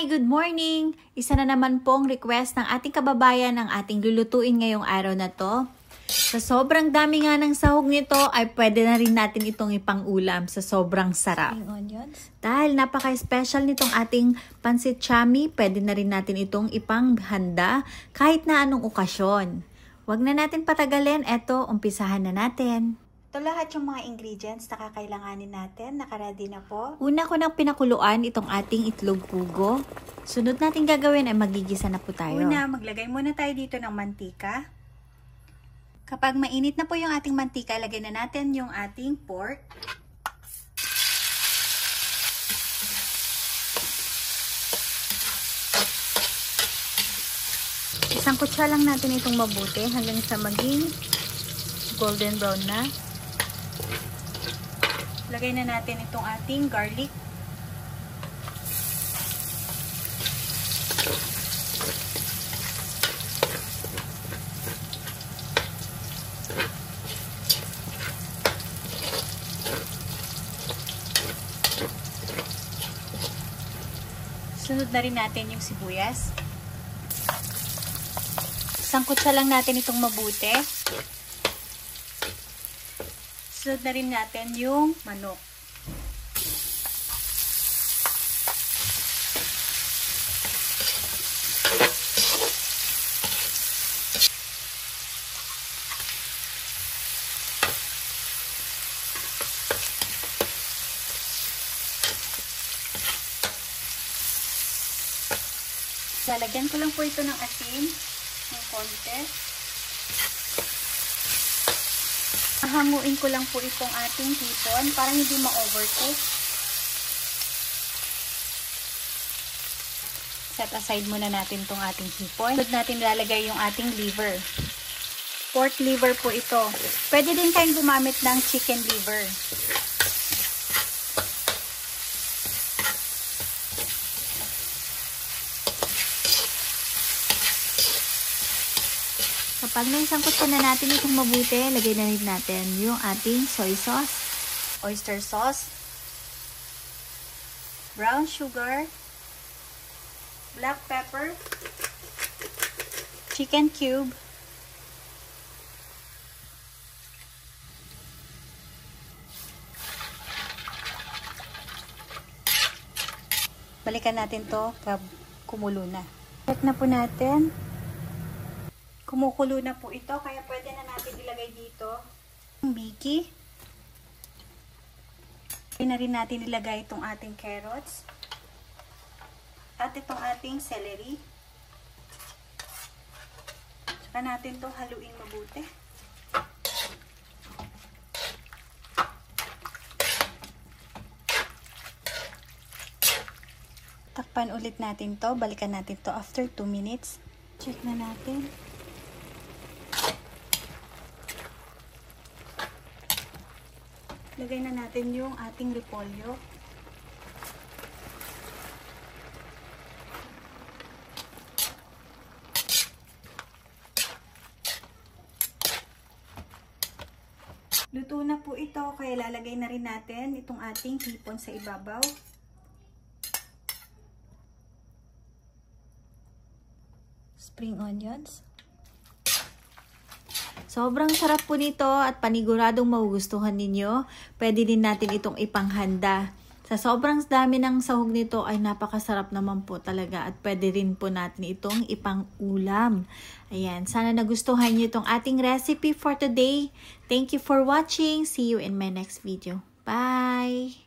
Hi! Good morning! Isa na naman pong request ng ating kababayan ang ating lulutuin ngayong araw na to. Sa sobrang dami nga ng sahog nito ay pwede na rin natin itong ipang-ulam sa sobrang sarap. Dahil napaka-special nitong ating pansit chami, pwede na rin natin itong ipang-handa kahit na anong okasyon. Huwag na natin patagalin, eto, umpisahan na natin. Ito lahat yung mga ingredients na kakailanganin natin. Nakaready na po. Una ko nang pinakuluan itong ating itlog pugo. Sunod natin gagawin ay magigisa na po tayo. Una, maglagay muna tayo dito ng mantika. Kapag mainit na po yung ating mantika, ilagay na natin yung ating pork. Isang kutsa lang natin itong mabuti hanggang sa maging golden brown na. Lagay na natin itong ating garlic. Sunod na rin natin yung sibuyas. Isang kutsa lang natin itong mabuti. Sunod na rin natin yung manok. Lalagyan ko lang po ito ng asin, ng konti. Hanguin ko lang po itong ating hipon para hindi ma-overcook. Set aside muna natin itong ating hipon. Sunod natin lalagay yung ating liver. Pork liver po ito. Pwede din kayong gumamit ng chicken liver. Kapag naisangkot na natin itong mabuti, lagay na rin natin yung ating soy sauce, oyster sauce, brown sugar, black pepper, chicken cube, balikan natin to pag kumulo na. Check na po natin. Kumukulo na po ito, kaya pwede na natin ilagay dito ang Mickey. Pwede na rin natin ilagay itong ating carrots at itong ating celery. Saka natin ito haluin mabuti. Takpan ulit natin to, balikan natin to after 2 minutes. Check na natin. Lagay na natin yung ating repolyo. Luto na po ito, kaya lalagay na rin natin itong ating hipon sa ibabaw. Spring onions. Sobrang sarap po nito at paniguradong magugustuhan ninyo. Pwede din natin itong ipanghanda. Sa sobrang dami ng sahog nito ay napakasarap naman po talaga at pwede rin po natin itong ipang-ulam. Ayan, sana nagustuhan niyo itong ating recipe for today. Thank you for watching. See you in my next video. Bye!